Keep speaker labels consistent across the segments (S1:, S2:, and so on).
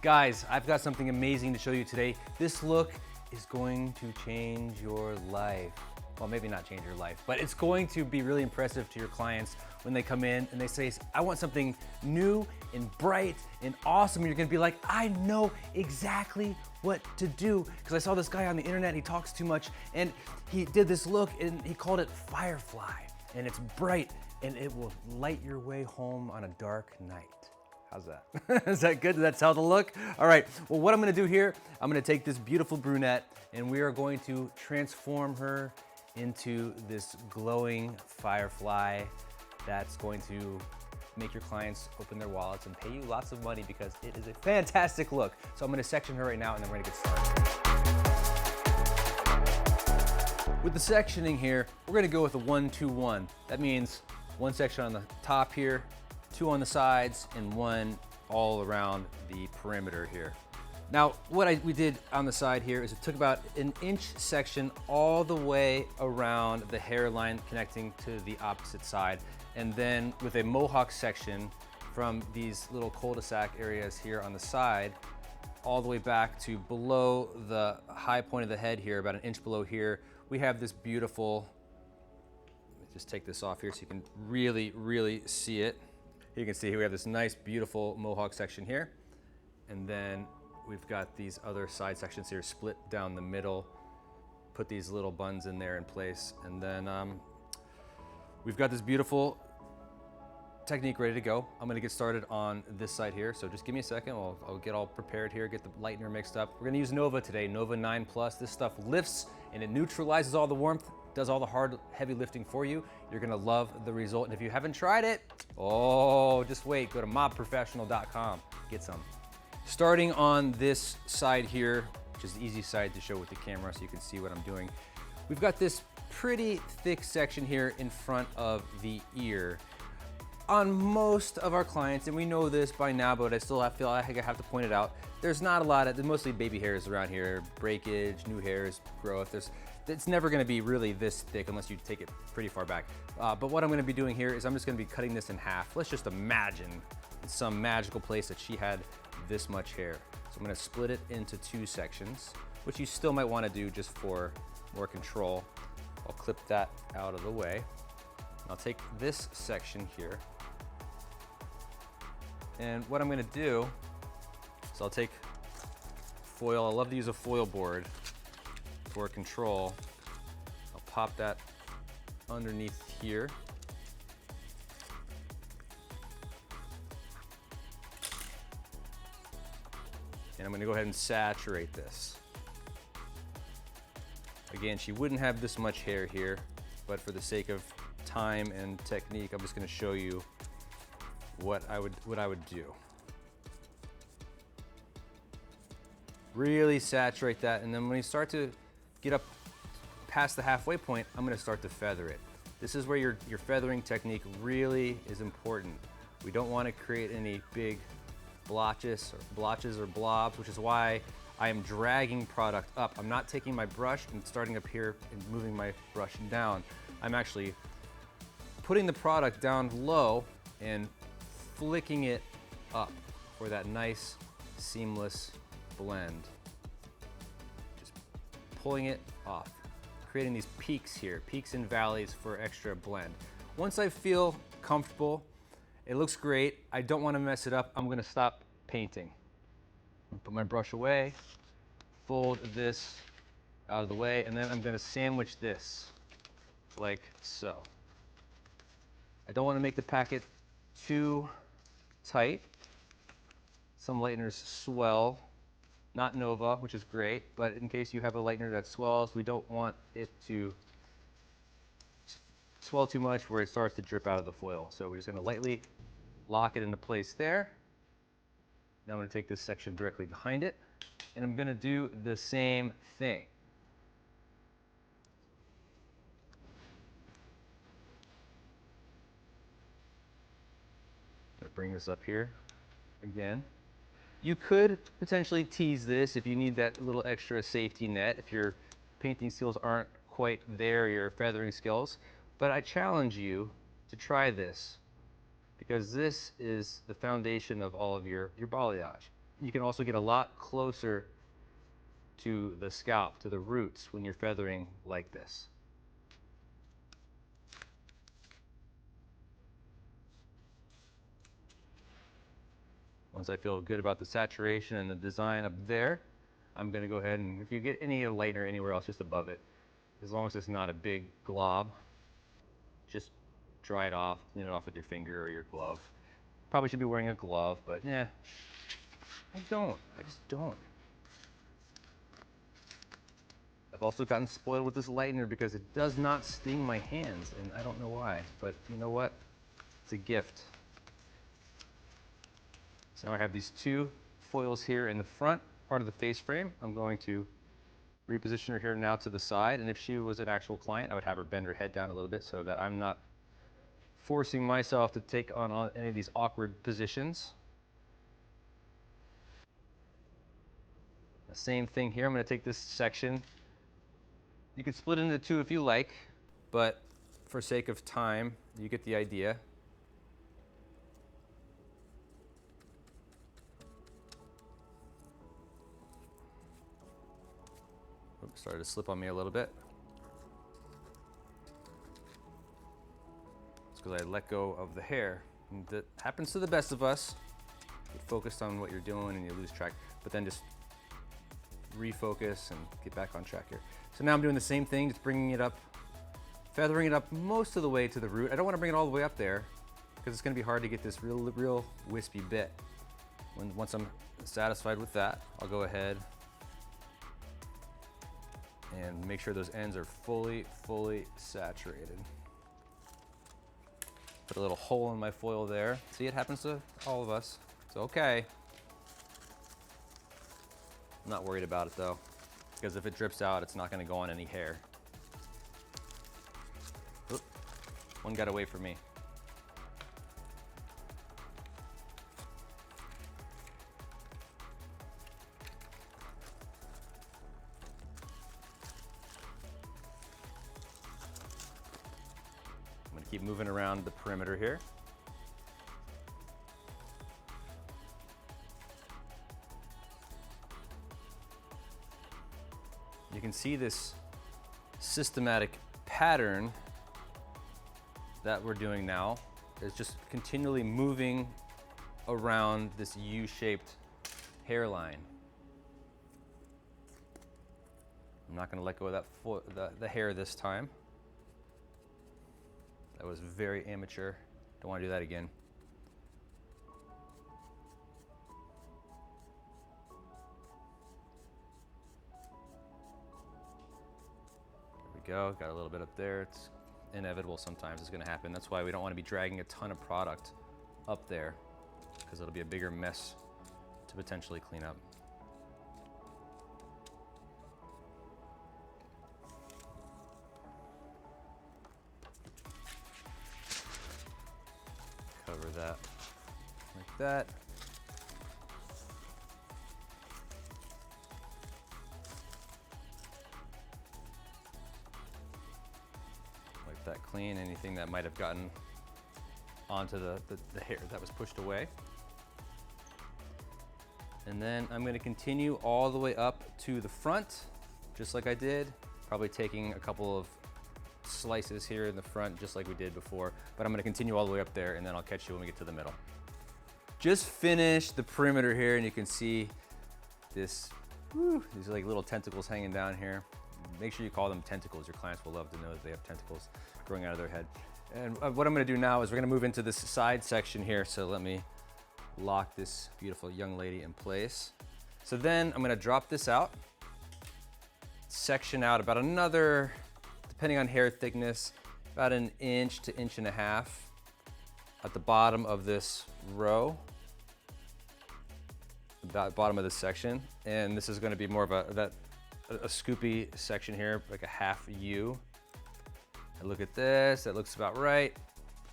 S1: Guys, I've got something amazing to show you today. This look is going to change your life. Well, maybe not change your life, but it's going to be really impressive to your clients when they come in and they say, I want something new and bright and awesome. And you're gonna be like, I know exactly what to do. Because I saw this guy on the internet, he talks too much, and he did this look and he called it Firefly. And it's bright and it will light your way home on a dark night. How's that? Is that good? Does that sell the look? All right, well, what I'm gonna do here, I'm gonna take this beautiful brunette and we are going to transform her into this glowing firefly that's going to make your clients open their wallets and pay you lots of money because it is a fantastic look. So I'm gonna section her right now and then we're gonna get started. With the sectioning here, we're gonna go with a 1-2-1. That means one section on the top here, two on the sides, and one all around the perimeter here. Now, what we did on the side here is it took about an inch section all the way around the hairline connecting to the opposite side. And then with a mohawk section from these little cul-de-sac areas here on the side, all the way back to below the high point of the head here, about an inch below here, we have this beautiful, let me just take this off here so you can really, really see it. You can see here we have this nice, beautiful mohawk section here. And then we've got these other side sections here split down the middle, put these little buns in there in place. And then we've got this beautiful technique ready to go. I'm gonna get started on this side here. So just give me a second, I'll get all prepared here, get the lightener mixed up. We're gonna use Nova today, Nova 9 Plus. This stuff lifts and it neutralizes all the warmth, does all the hard, heavy lifting for you. You're gonna love the result. And if you haven't tried it, oh, just wait, go to mobprofessional.com, get some. Starting on this side here, which is the easy side to show with the camera so you can see what I'm doing. We've got this pretty thick section here in front of the ear. On most of our clients, and we know this by now, but I still feel like I have to point it out, there's not a lot of, mostly baby hairs around here, breakage, new hairs, growth. It's never gonna be really this thick unless you take it pretty far back. But what I'm gonna be doing here is I'm just gonna be cutting this in half. Let's just imagine in some magical place that she had this much hair. So I'm gonna split it into two sections, which you still might wanna do just for more control. I'll clip that out of the way. I'll take this section here. And what I'm gonna do is I'll take foil. I love to use a foil board for control. I'll pop that underneath here. And I'm gonna go ahead and saturate this. Again, she wouldn't have this much hair here, but for the sake of time and technique, I'm just gonna show you what I would do. Really saturate that, and then when you start to get up past the halfway point, I'm gonna start to feather it. This is where your feathering technique really is important. We don't wanna create any big blotches or blobs, which is why I am dragging product up. I'm not taking my brush and starting up here and moving my brush down. I'm actually putting the product down low and flicking it up for that nice, seamless blend. Just pulling it off, creating these peaks here, peaks and valleys for extra blend. Once I feel comfortable, it looks great, I don't want to mess it up, I'm going to stop painting. Put my brush away, fold this out of the way, and then I'm going to sandwich this like so. I don't want to make the packet too tight. Some lighteners swell, not Nova, which is great, but in case you have a lightener that swells, we don't want it to swell too much where it starts to drip out of the foil. So we're just going to lightly lock it into place there. Now I'm going to take this section directly behind it, and I'm going to do the same thing. I'm going to bring this up here again. You could potentially tease this if you need that little extra safety net, if your painting skills aren't quite there, your feathering skills, but I challenge you to try this because this is the foundation of all of your balayage. you can also get a lot closer to the scalp, to the roots when you're feathering like this. Once I feel good about the saturation and the design up there, I'm gonna go ahead and if you get any lightener anywhere else, just above it, as long as it's not a big glob, just dry it off, clean it off with your finger or your glove. Probably should be wearing a glove, but yeah, I just don't. I've also gotten spoiled with this lightener because it does not sting my hands, and I don't know why, but you know what? It's a gift. So now I have these two foils here in the front part of the face frame. I'm going to reposition her here now to the side, and if she was an actual client, I would have her bend her head down a little bit so that I'm not forcing myself to take on any of these awkward positions. The same thing here. I'm going to take this section. You can split it into two if you like, but for sake of time, you get the idea. Oops, started to slip on me a little bit. It's because I let go of the hair. And that happens to the best of us. Get focused on what you're doing and you lose track, but then just refocus and get back on track here. So now I'm doing the same thing, just bringing it up, feathering it up most of the way to the root. I don't want to bring it all the way up there because it's going to be hard to get this real wispy bit. Once I'm satisfied with that, I'll go ahead and make sure those ends are fully saturated. Put a little hole in my foil there. See, it happens to all of us. It's okay. I'm not worried about it though, because if it drips out, it's not going to go on any hair. Oop, one got away from me. I'm going to keep moving around the perimeter here. You can see this systematic pattern that we're doing now is just continually moving around this U-shaped hairline. I'm not going to let go of that the hair this time. That was very amateur. Don't want to do that again. Go, got a little bit up there. It's inevitable sometimes, it's going to happen. That's why we don't want to be dragging a ton of product up there because it'll be a bigger mess to potentially clean up. Cover that like that. That clean, anything that might have gotten onto the hair that was pushed away. And then I'm going to continue all the way up to the front, just like I did, probably taking a couple of slices here in the front, just like we did before, but I'm going to continue all the way up there and then I'll catch you when we get to the middle. Just finished the perimeter here and you can see this, these are like little tentacles hanging down here. Make sure you call them tentacles. Your clients will love to know that they have tentacles growing out of their head. And what I'm going to do now is we're going to move into this side section here. So let me lock this beautiful young lady in place. So then I'm going to drop this out, section out about another, depending on hair thickness, about an inch to inch and a half at the bottom of this row, the bottom of this section. And this is going to be more of a scoopy section here, like a half U. And look at this, that looks about right.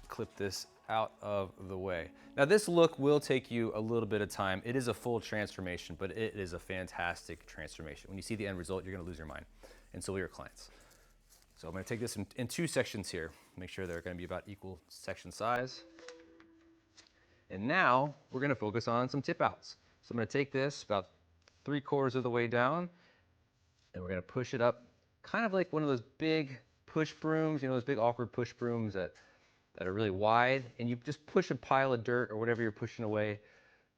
S1: Clip this out of the way. Now this look will take you a little bit of time. It is a full transformation, but it is a fantastic transformation. When you see the end result, you're gonna lose your mind, and so will your clients. So I'm gonna take this in two sections here. Make sure they're gonna be about equal section size. And now we're gonna focus on some tip outs. So I'm gonna take this about 3/4 of the way down, and we're gonna push it up, kind of like one of those big push brooms, you know, those big awkward push brooms that are really wide, and you just push a pile of dirt or whatever you're pushing away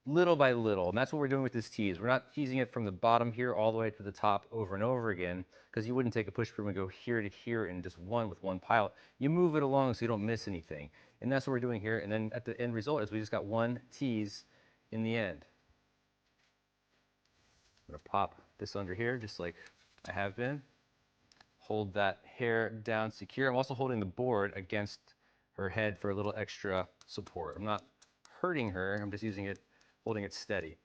S1: little by little. And that's what we're doing with this tease. We're not teasing it from the bottom here all the way to the top over and over again, because you wouldn't take a push broom and go here to here in just with one pile. You move it along so you don't miss anything. And that's what we're doing here. And then at the end result is we just got one tease in the end. I'm gonna pop this under here just like I have been. Hold that hair down secure. I'm also holding the board against her head for a little extra support. I'm not hurting her, I'm just using it, holding it steady.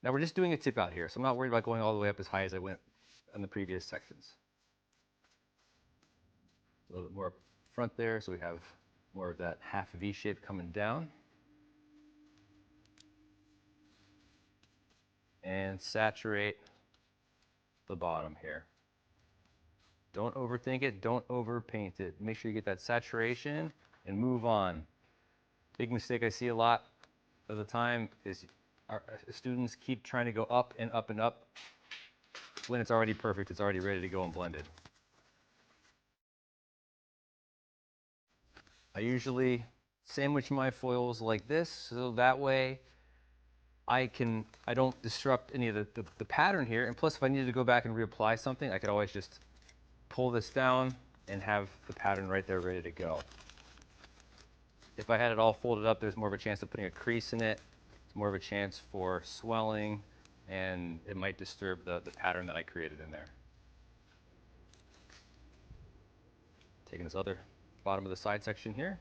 S1: Now we're just doing a tip out here, so I'm not worried about going all the way up as high as I went in the previous sections. A little bit more up front there, so we have more of that half V shape coming down. And saturate the bottom here. Don't overthink it, don't overpaint it. Make sure you get that saturation and move on. Big mistake I see a lot of the time is our students keep trying to go up and up and up when it's already perfect, it's already ready to go and blended. I usually sandwich my foils like this, so that way I don't disrupt any of the pattern here. And plus, if I needed to go back and reapply something, I could always just pull this down and have the pattern right there ready to go. If I had it all folded up, there's more of a chance of putting a crease in it. It's more of a chance for swelling, and it might disturb the pattern that I created in there. Taking this other bottom of the side section here.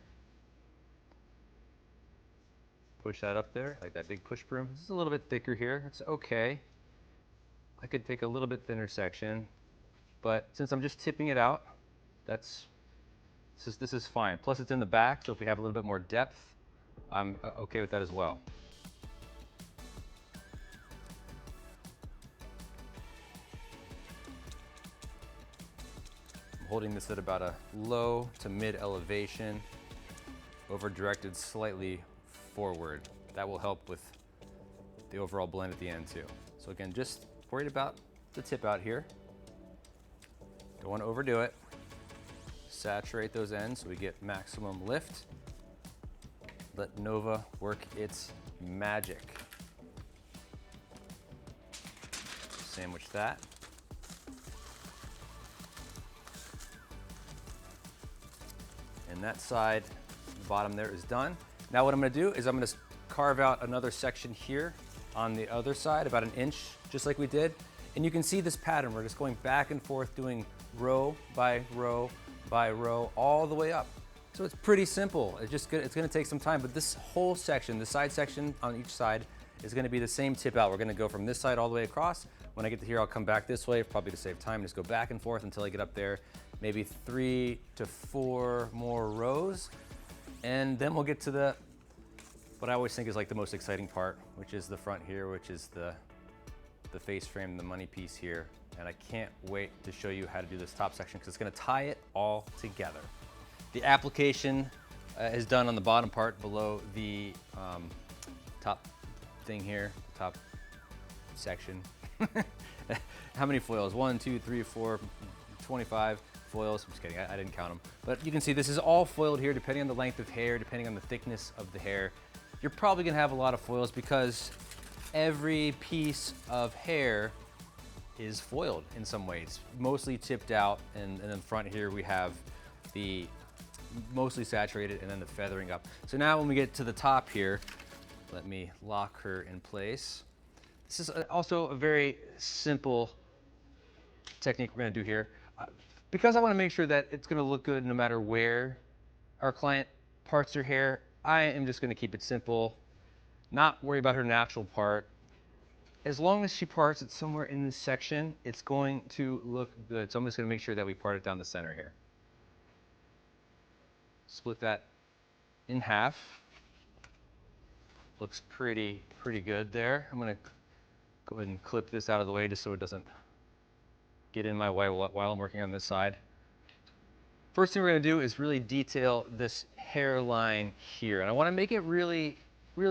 S1: Push that up there, like that big push broom. This is a little bit thicker here. It's okay. I could take a little bit thinner section, but since I'm just tipping it out, this is fine. Plus it's in the back, so if we have a little bit more depth, I'm okay with that as well. I'm holding this at about a low to mid elevation, over directed slightly forward. That will help with the overall blend at the end too. So again, just worried about the tip out here. Don't want to overdo it. Saturate those ends so we get maximum lift. Let Nova work its magic. Sandwich that. And that side, the bottom there is done. Now what I'm gonna do is I'm gonna carve out another section here on the other side, about 1 inch, just like we did. And you can see this pattern. We're just going back and forth, doing row by row by row, all the way up. So it's pretty simple. It's gonna take some time, but this whole section, the side section on each side, is gonna be the same tip out. We're gonna go from this side all the way across. When I get to here, I'll come back this way, probably to save time, just go back and forth until I get up there, maybe 3 to 4 more rows. And then we'll get to what I always think is like the most exciting part, which is the front here, which is the face frame, the money piece here. And I can't wait to show you how to do this top section because it's gonna tie it all together. The application is done on the bottom part below the top thing here, top section. How many foils? 1, 2, 3, 4, 25 foils. I'm just kidding, I didn't count them. But you can see this is all foiled here, depending on the length of hair, depending on the thickness of the hair. You're probably gonna have a lot of foils because every piece of hair is foiled in some ways, mostly tipped out, and in front here we have the mostly saturated and then the feathering up. So now when we get to the top here, let me lock her in place. This is also a very simple technique we're gonna do here. Because I wanna make sure that it's gonna look good no matter where our client parts her hair, I am just gonna keep it simple, not worry about her natural part. As long as she parts it somewhere in this section, it's going to look good. So I'm just gonna make sure that we part it down the center here. Split that in half. Looks pretty good there. I'm gonna go ahead and clip this out of the way just so it doesn't get in my way while I'm working on this side. First thing we're gonna do is really detail this hairline here. And I wanna make it really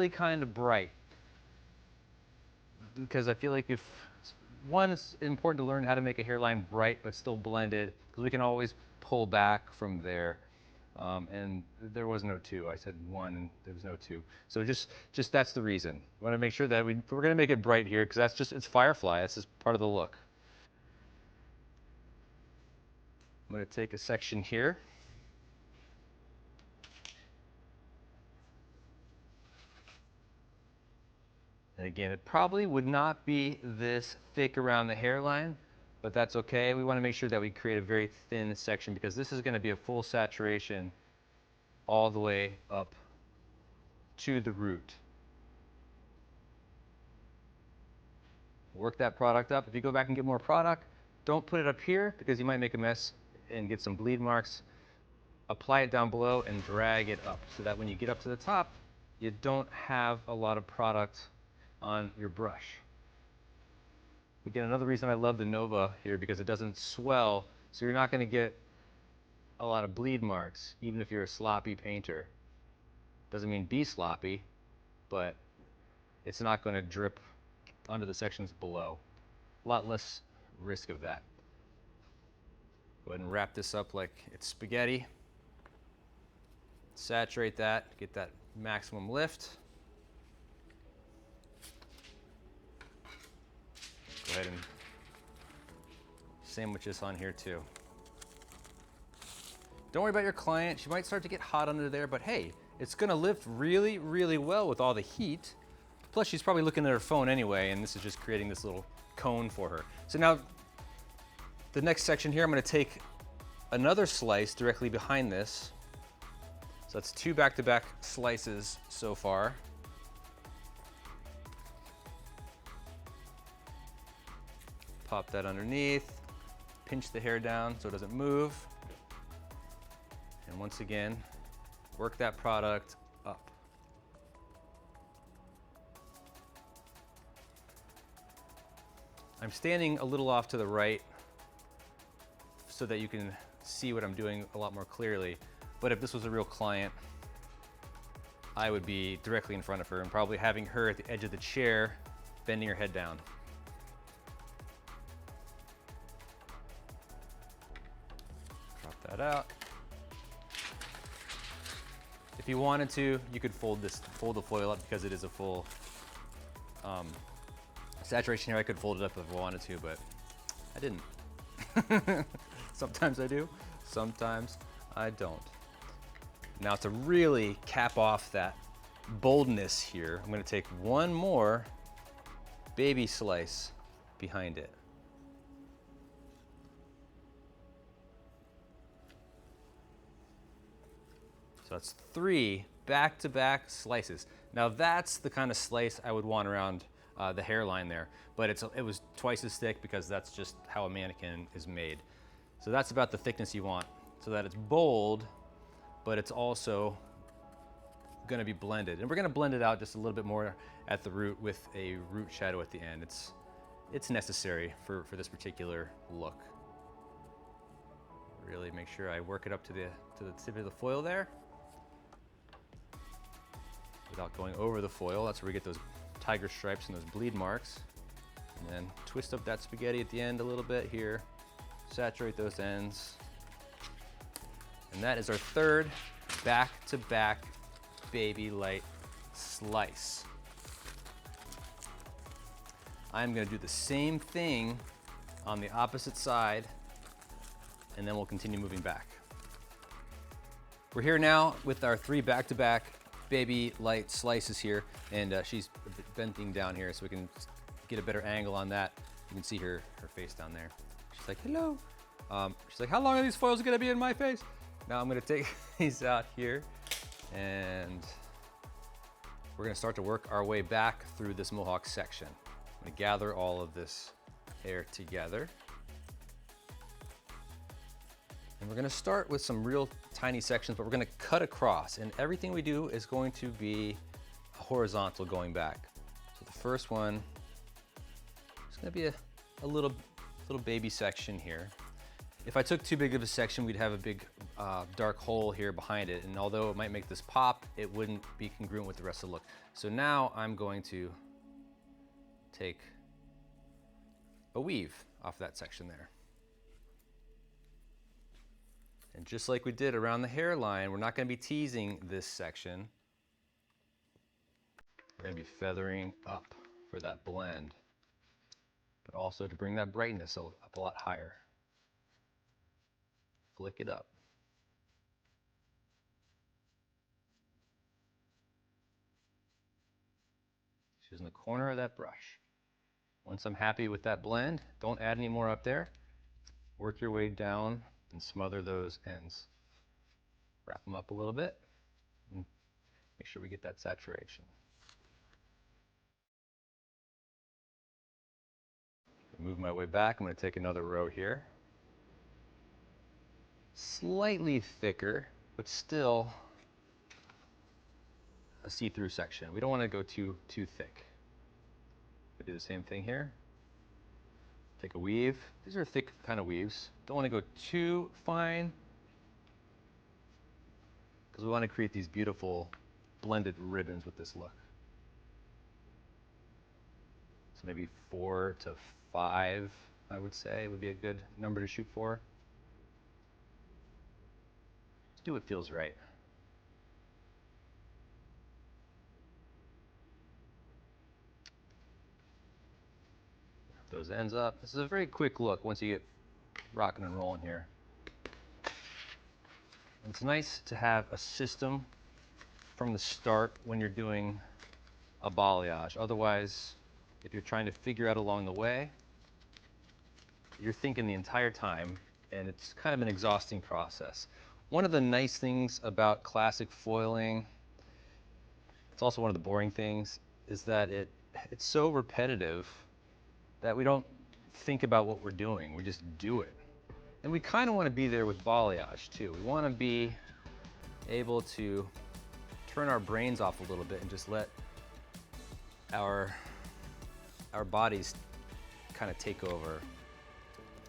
S1: kind of bright. because I feel like if one, it's important to learn how to make a hairline bright but still blended, because we can always pull back from there. And there was no two. I said one, and there was no two. So just that's the reason. We want to make sure that we're going to make it bright here, because that's just, it's Firefly. That's just part of the look. I'm going to take a section here. And again, it probably would not be this thick around the hairline, but that's okay. We want to make sure that we create a very thin section, because this is going to be a full saturation all the way up to the root. Work that product up. If you go back and get more product, don't put it up here, because you might make a mess and get some bleed marks. Apply it down below and drag it up, so that when you get up to the top, you don't have a lot of product on your brush. Again, another reason I love the Nova here, because it doesn't swell, so you're not going to get a lot of bleed marks, even if you're a sloppy painter. Doesn't mean be sloppy, but it's not going to drip onto the sections below. A lot less risk of that. Go ahead and wrap this up like it's spaghetti. Saturate that, get that maximum lift. Go ahead and sandwich this on here too. Don't worry about your client. She might start to get hot under there, but hey, it's gonna lift really, really well with all the heat. Plus, she's probably looking at her phone anyway, and this is just creating this little cone for her. So now, the next section here, I'm gonna take another slice directly behind this. So that's two back-to-back slices so far. Pop that underneath, pinch the hair down so it doesn't move. And once again, work that product up. I'm standing a little off to the right so that you can see what I'm doing a lot more clearly. But if this was a real client, I would be directly in front of her and probably having her at the edge of the chair, bending her head down. Drop that out. If you wanted to, you could fold the foil up, because it is a full saturation here. I could fold it up if I wanted to, but I didn't. Sometimes I do, sometimes I don't. Now, to really cap off that boldness here, I'm going to take one more baby slice behind it. So that's 3 back-to-back slices. Now that's the kind of slice I would want around the hairline there, but it was twice as thick, because that's just how a mannequin is made. So that's about the thickness you want, so that it's bold, but it's also going to be blended. And we're going to blend it out just a little bit more at the root with a root shadow at the end. It's necessary for this particular look. Really make sure I work it up to the tip of the foil there, without going over the foil. That's where we get those tiger stripes and those bleed marks. And then twist up that spaghetti at the end a little bit here. Saturate those ends. And that is our third back-to-back baby light slice. I'm going to do the same thing on the opposite side, and then we'll continue moving back. We're here now with our 3 back-to-back baby light slices here, and she's bending down here so we can get a better angle on that. You can see her face down there. She's like, hello. She's like, how long are these foils going to be in my face? Now I'm going to take these out here, and we're going to start to work our way back through this mohawk section. I'm going to gather all of this hair together. And we're going to start with some real tiny sections, but we're going to cut across, and everything we do is going to be horizontal going back. So the first one is going to be a little baby section here. If I took too big of a section, we'd have a big dark hole here behind it, and although it might make this pop, it wouldn't be congruent with the rest of the look. So now I'm going to take a weave off that section there. And just like we did around the hairline, we're not going to be teasing this section. We're going to be feathering up for that blend, but also to bring that brightness up a lot higher. Flick it up. Just in the corner of that brush. Once I'm happy with that blend, don't add any more up there. Work your way down and smother those ends. Wrap them up a little bit and make sure we get that saturation. Move my way back. I'm going to take another row here. Slightly thicker, but still a see-through section. We don't want to go too thick. I do the same thing here. Take a weave. These are thick kind of weaves. Don't want to go too fine because we want to create these beautiful blended ribbons with this look. So maybe 4 to 5, I would say, would be a good number to shoot for. Just do what feels right. Those ends up. This is a very quick look once you get rocking and rolling here. It's nice to have a system from the start when you're doing a balayage. Otherwise, if you're trying to figure out along the way, you're thinking the entire time, and it's kind of an exhausting process. One of the nice things about classic foiling, it's also one of the boring things, is that it's so repetitive that we don't think about what we're doing. We just do it. And we kind of want to be there with balayage too. We want to be able to turn our brains off a little bit and just let our bodies kind of take over,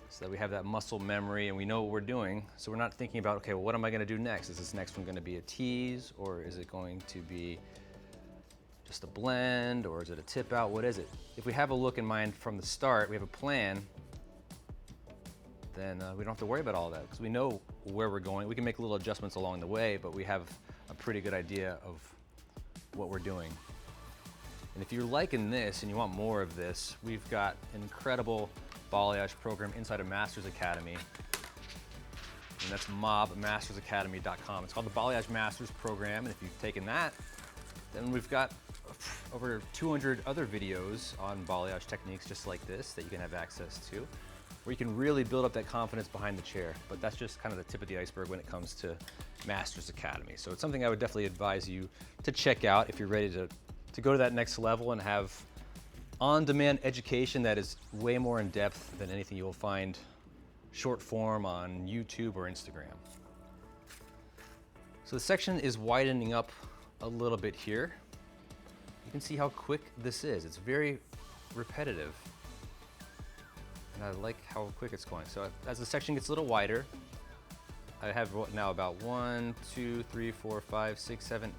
S1: so that we have that muscle memory and we know what we're doing. So we're not thinking about, okay, well, what am I going to do next? Is this next one going to be a tease, or is it going to be just a blend, or is it a tip out? What is it? If we have a look in mind from the start, we have a plan, then we don't have to worry about all that because we know where we're going. We can make little adjustments along the way, but we have a pretty good idea of what we're doing. And if you're liking this and you want more of this, we've got an incredible balayage program inside of Masters Academy. And that's mobmastersacademy.com. It's called the Balayage Masters Program. And if you've taken that, then we've got over 200 other videos on balayage techniques just like this that you can have access to, where you can really build up that confidence behind the chair. But that's just kind of the tip of the iceberg when it comes to Masters Academy. So it's something I would definitely advise you to check out if you're ready to go to that next level and have on-demand education that is way more in depth than anything you'll find short form on YouTube or Instagram. So the section is widening up a little bit here. You can see how quick this is. It's very repetitive. And I like how quick it's going. So as the section gets a little wider, I have now about 1, 2, 3, 4, 5, 6, 7,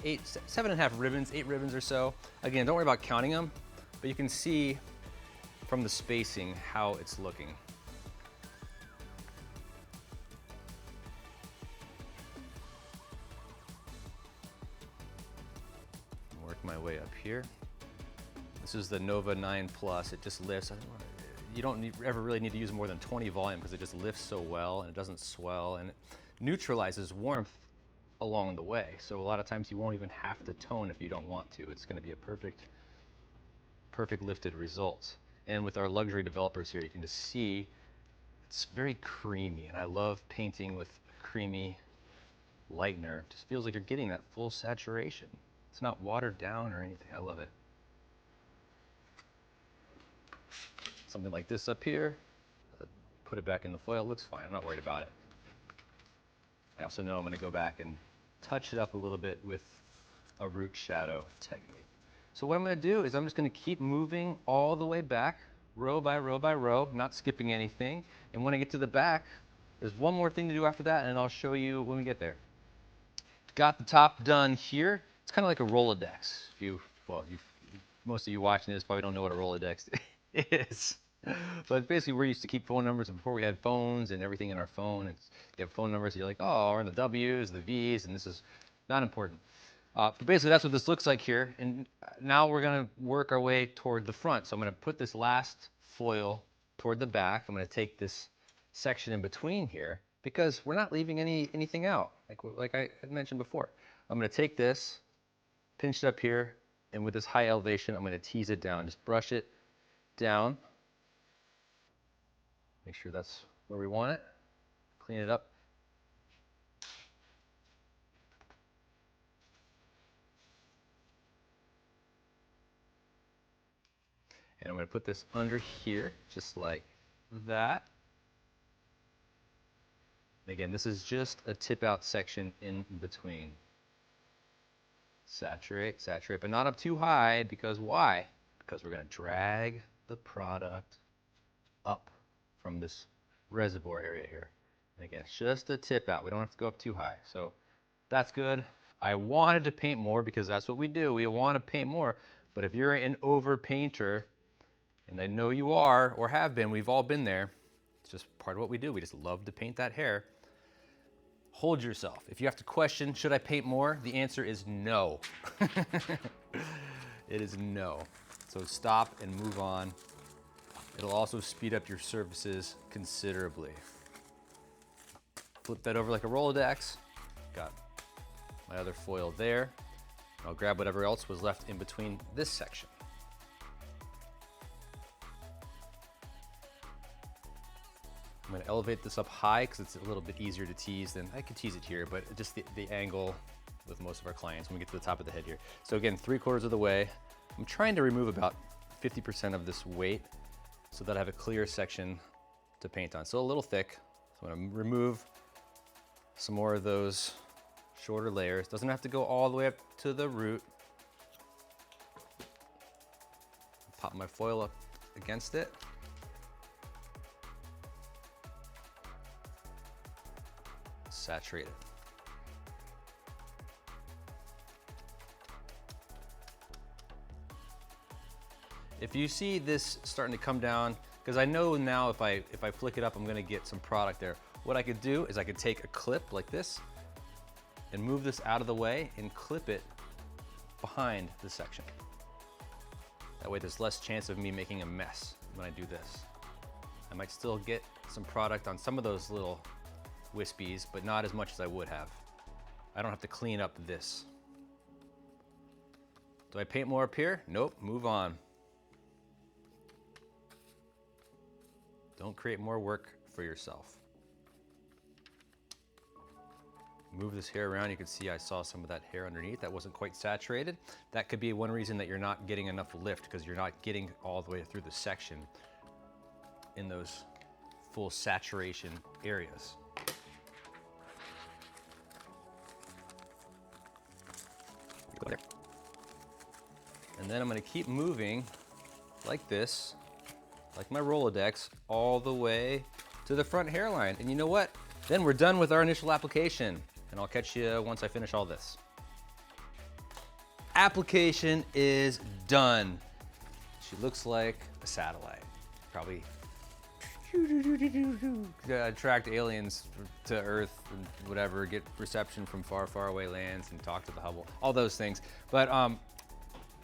S1: 8, 7.5 ribbons, 8 ribbons or so. Again, don't worry about counting them, but you can see from the spacing how it's looking. Work my way up here. This is the Nova 9 Plus. It just lifts. You don't ever really need to use more than 20 volume because it just lifts so well and it doesn't swell, and it neutralizes warmth along the way. So a lot of times you won't even have to tone if you don't want to. It's going to be a perfect lifted result. And with our luxury developers here, you can just see it's very creamy, and I love painting with creamy lightener. It just feels like you're getting that full saturation. It's not watered down or anything. I love it. Something like this up here, put it back in the foil, it looks fine, I'm not worried about it. I also know I'm going to go back and touch it up a little bit with a root shadow technique. So what I'm going to do is I'm just going to keep moving all the way back, row by row by row, not skipping anything. And when I get to the back, there's one more thing to do after that, and I'll show you when we get there. Got the top done here. It's kind of like a Rolodex. You've most of you watching this probably don't know what a Rolodex is. But basically, we used to keep phone numbers before we had phones and everything in our phone. And you have phone numbers, you're like, oh, or the W's, the V's, and this is not important. But basically, that's what this looks like here. And now we're going to work our way toward the front. So I'm going to put this last foil toward the back. I'm going to take this section in between here because we're not leaving anything out, like I had mentioned before. I'm going to take this, pinch it up here, and with this high elevation, I'm going to tease it down. Just brush it down. Make sure that's where we want it. Clean it up. And I'm going to put this under here, just like that. And again, this is just a tip out section in between. Saturate, saturate, but not up too high, because why? Because we're going to drag the product up from this reservoir area here. And again, it's just a tip out. We don't have to go up too high. So that's good. I wanted to paint more because that's what we do. We want to paint more. But if you're an over painter, and I know you are or have been, we've all been there. It's just part of what we do. We just love to paint that hair. Hold yourself. If you have to question, should I paint more? The answer is no. It is no. So stop and move on. It'll also speed up your services considerably. Flip that over like a Rolodex. Got my other foil there. I'll grab whatever else was left in between this section. I'm going to elevate this up high because it's a little bit easier to tease than I could tease it here, but just the angle with most of our clients when we get to the top of the head here. So again, 3/4 of the way. I'm trying to remove about 50% of this weight so that I have a clear section to paint on. So a little thick. So I'm going to remove some more of those shorter layers. Doesn't have to go all the way up to the root. Pop my foil up against it. Saturate it. If you see this starting to come down, because I know now if I flick it up, I'm going to get some product there. What I could do is I could take a clip like this and move this out of the way and clip it behind the section. That way there's less chance of me making a mess when I do this. I might still get some product on some of those little wispies, but not as much as I would have. I don't have to clean up this. Do I paint more up here? Nope, move on. Don't create more work for yourself. Move this hair around. You can see I saw some of that hair underneath that wasn't quite saturated. That could be one reason that you're not getting enough lift, because you're not getting all the way through the section in those full saturation areas. And then I'm going to keep moving like this, like my Rolodex, all the way to the front hairline. And you know what? Then we're done with our initial application. And I'll catch you once I finish all this. Application is done. She looks like a satellite. Probably attract aliens to Earth and whatever, get reception from far, far away lands and talk to the Hubble, all those things. But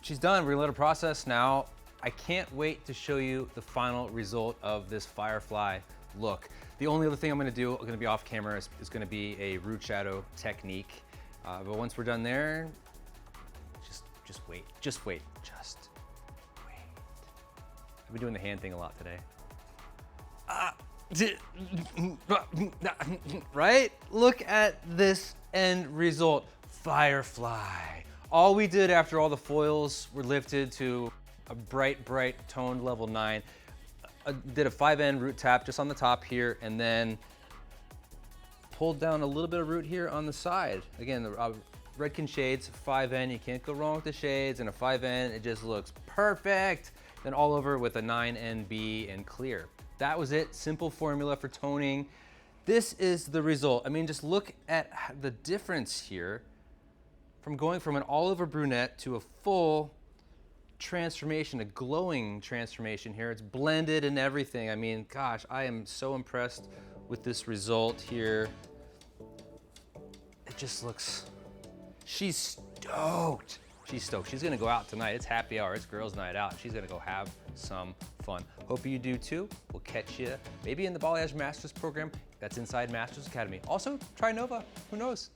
S1: she's done. We're gonna let her process now. I can't wait to show you the final result of this Firefly look. The only other thing I'm gonna do, I'm gonna be off camera, is gonna be a root shadow technique. But once we're done there, just wait, just wait, just wait. I've been doing the hand thing a lot today. Right? Look at this end result, Firefly. All we did after all the foils were lifted to a bright, bright toned level 9, did a 5N root tap just on the top here, and then pulled down a little bit of root here on the side. Again, the Redken shades, 5N, you can't go wrong with the shades, and a 5N, it just looks perfect. Then all over with a 9NB and clear. That was it, simple formula for toning. This is the result. I mean, just look at the difference here from going from an all over brunette to a full transformation, a glowing transformation here. It's blended and everything. I mean, gosh, I am so impressed with this result here. It just looks, she's stoked. She's stoked. She's gonna go out tonight. It's happy hour, it's girls' night out. She's gonna go have some fun. Hope you do too. We'll catch you maybe in the Balayage Masters program. That's inside Masters Academy. Also, try Nova, who knows?